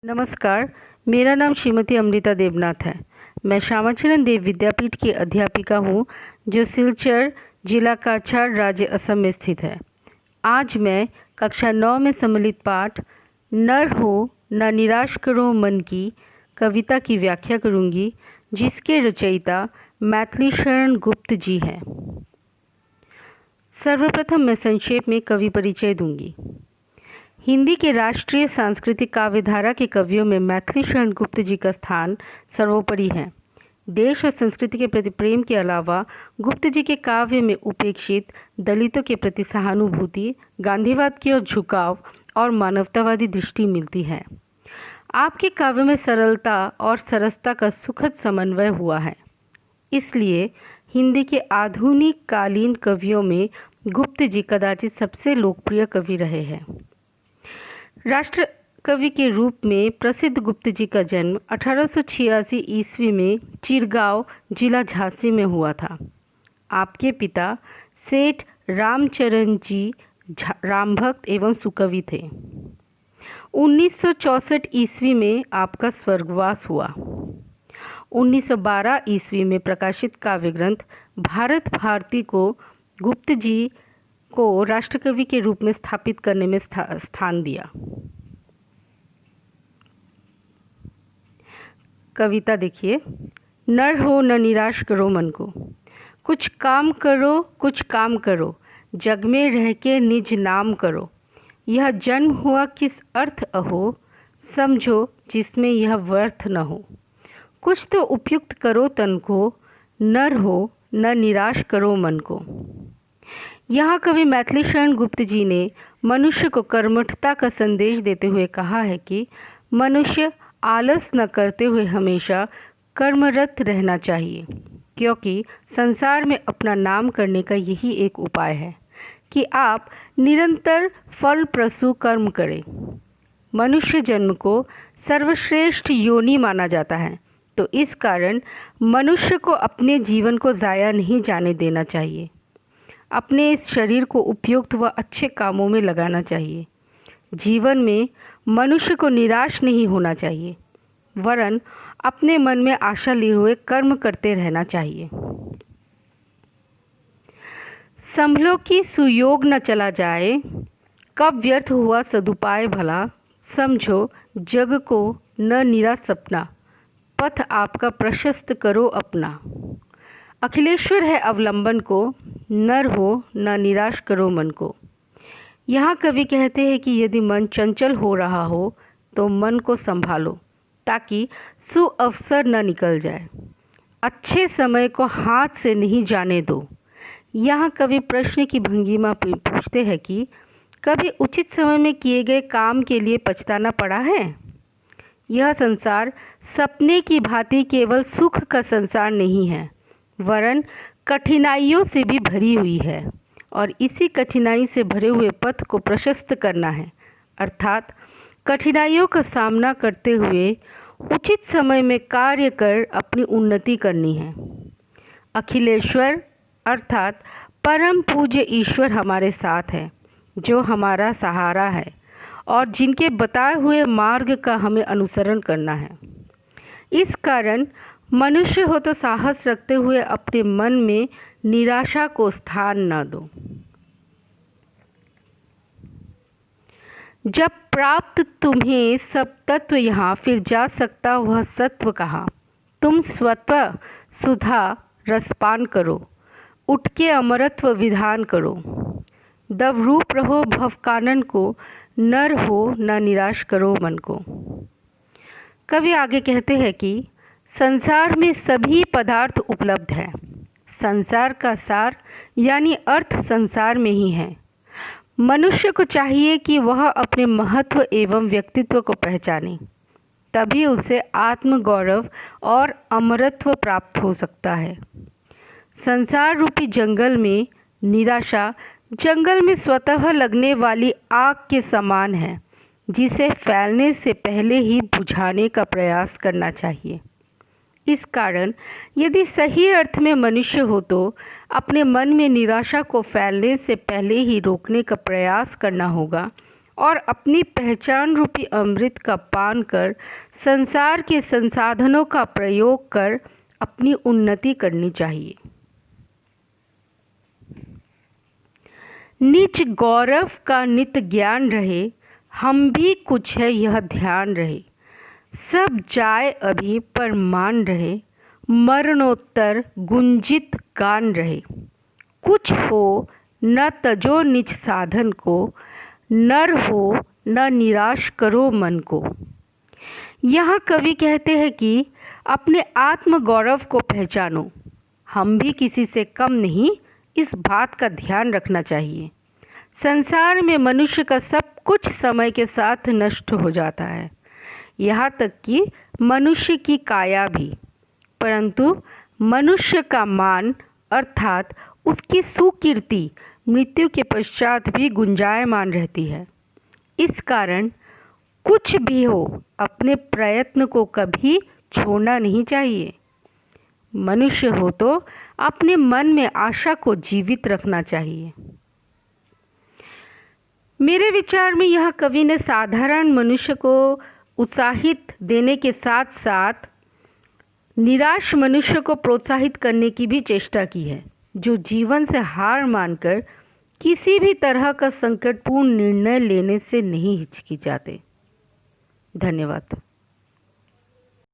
नमस्कार, मेरा नाम श्रीमती अमृता देवनाथ है। मैं श्यामाचरण देव विद्यापीठ की अध्यापिका हूँ, जो सिलचर, जिला काछाड़, राज्य असम में स्थित है। आज मैं कक्षा 9 में सम्मिलित पाठ नर हो न निराश करो मन की कविता की व्याख्या करूँगी, जिसके रचयिता मैथिली शरण गुप्त जी हैं। सर्वप्रथम मैं संक्षेप में कवि परिचय दूंगी। हिंदी के राष्ट्रीय सांस्कृतिक काव्यधारा के कवियों में मैथिली शरण गुप्त जी का स्थान सर्वोपरि है। देश और संस्कृति के प्रति प्रेम के अलावा गुप्त जी के काव्य में उपेक्षित दलितों के प्रति सहानुभूति, गांधीवाद की ओर झुकाव और मानवतावादी दृष्टि मिलती है। आपके काव्य में सरलता और सरसता का सुखद समन्वय हुआ है। इसलिए हिंदी के आधुनिक कालीन कवियों में गुप्त जी कदाचित सबसे लोकप्रिय कवि रहे हैं। राष्ट्र कवि के रूप में प्रसिद्ध गुप्त जी का जन्म 1886 ईस्वी में चिरगांव, जिला झांसी में हुआ था। आपके पिता सेठ रामचरण जी रामभक्त एवं सुकवि थे। 1964 ईस्वी में आपका स्वर्गवास हुआ। 1912 ईस्वी में प्रकाशित काव्य ग्रंथ भारत भारती को गुप्त जी को राष्ट्रकवि के रूप में स्थापित करने में स्थान दिया। कविता देखिए। नर हो न निराश करो मन को, कुछ काम करो, जग में रह के निज नाम करो। यह जन्म हुआ किस अर्थ अहो, समझो जिसमें यह व्यर्थ न हो। कुछ तो उपयुक्त करो तन को, नर हो न निराश करो मन को। यहाँ कवि मैथिली शरण गुप्त जी ने मनुष्य को कर्मठता का संदेश देते हुए कहा है कि मनुष्य आलस न करते हुए हमेशा कर्मरत रहना चाहिए, क्योंकि संसार में अपना नाम करने का यही एक उपाय है कि आप निरंतर फलप्रसू कर्म करें। मनुष्य जन्म को सर्वश्रेष्ठ योनि माना जाता है, तो इस कारण मनुष्य को अपने जीवन को ज़ाया नहीं जाने देना चाहिए। अपने इस शरीर को उपयुक्त व अच्छे कामों में लगाना चाहिए। जीवन में मनुष्य को निराश नहीं होना चाहिए, वरन अपने मन में आशा लिए हुए कर्म करते रहना चाहिए। संभलो कि सुयोग न चला जाए, कब व्यर्थ हुआ सदुपाय भला। समझो जग को न निरा सपना, पथ आपका प्रशस्त करो अपना। अखिलेश्वर है अवलंबन को, नर हो न निराश करो मन को। यहाँ कवि कहते हैं कि यदि मन चंचल हो रहा हो तो मन को संभालो, ताकि सुअवसर न निकल जाए। अच्छे समय को हाथ से नहीं जाने दो। यहाँ कवि प्रश्न की भंगिमा पूछते हैं कि कभी उचित समय में किए गए काम के लिए पछताना पड़ा है। यह संसार सपने की भांति केवल सुख का संसार नहीं है, वरन कठिनाइयों से भी भरी हुई है, और इसी कठिनाई से भरे हुए पथ को प्रशस्त करना है, अर्थात कठिनाइयों का सामना करते हुए उचित समय में कार्य कर अपनी उन्नति करनी है। अखिलेश्वर अर्थात परम पूज्य ईश्वर हमारे साथ है, जो हमारा सहारा है और जिनके बताए हुए मार्ग का हमें अनुसरण करना है। इस कारण मनुष्य हो तो साहस रखते हुए अपने मन में निराशा को स्थान न दो। जब प्राप्त तुम्हें सब तत्व यहाँ, फिर जा सकता वह सत्व कहाँ। तुम स्वतः सुधा रसपान करो, उठ के अमरत्व विधान करो। दवरूप रहो भवकानन को, नर हो न निराश करो मन को। कवि आगे कहते हैं कि संसार में सभी पदार्थ उपलब्ध है। संसार का सार यानी अर्थ संसार में ही है। मनुष्य को चाहिए कि वह अपने महत्व एवं व्यक्तित्व को पहचाने, तभी उसे आत्मगौरव और अमरत्व प्राप्त हो सकता है। संसार रूपी जंगल में निराशा जंगल में स्वतः लगने वाली आग के समान है, जिसे फैलने से पहले ही बुझाने का प्रयास करना चाहिए। इस कारण यदि सही अर्थ में मनुष्य हो तो अपने मन में निराशा को फैलने से पहले ही रोकने का प्रयास करना होगा और अपनी पहचान रूपी अमृत का पान कर संसार के संसाधनों का प्रयोग कर अपनी उन्नति करनी चाहिए। निज गौरव का नित ज्ञान रहे, हम भी कुछ है यह ध्यान रहे। सब जाए अभी पर मान रहे, मरणोत्तर गुंजित गान रहे। कुछ हो न तजो निज साधन को, नर हो न निराश करो मन को। यहाँ कवि कहते हैं कि अपने आत्म गौरव को पहचानो। हम भी किसी से कम नहीं, इस बात का ध्यान रखना चाहिए। संसार में मनुष्य का सब कुछ समय के साथ नष्ट हो जाता है, यहाँ तक कि मनुष्य की काया भी, परंतु मनुष्य का मान अर्थात उसकी सुकीर्ति मृत्यु के पश्चात भी गुंजायमान रहती है। इस कारण कुछ भी हो, अपने प्रयत्न को कभी छोड़ना नहीं चाहिए। मनुष्य हो तो अपने मन में आशा को जीवित रखना चाहिए। मेरे विचार में यह कवि ने साधारण मनुष्य को उत्साहित देने के साथ साथ निराश मनुष्य को प्रोत्साहित करने की भी चेष्टा की है, जो जीवन से हार मानकर किसी भी तरह का संकटपूर्ण निर्णय लेने से नहीं हिचकिचाते। धन्यवाद।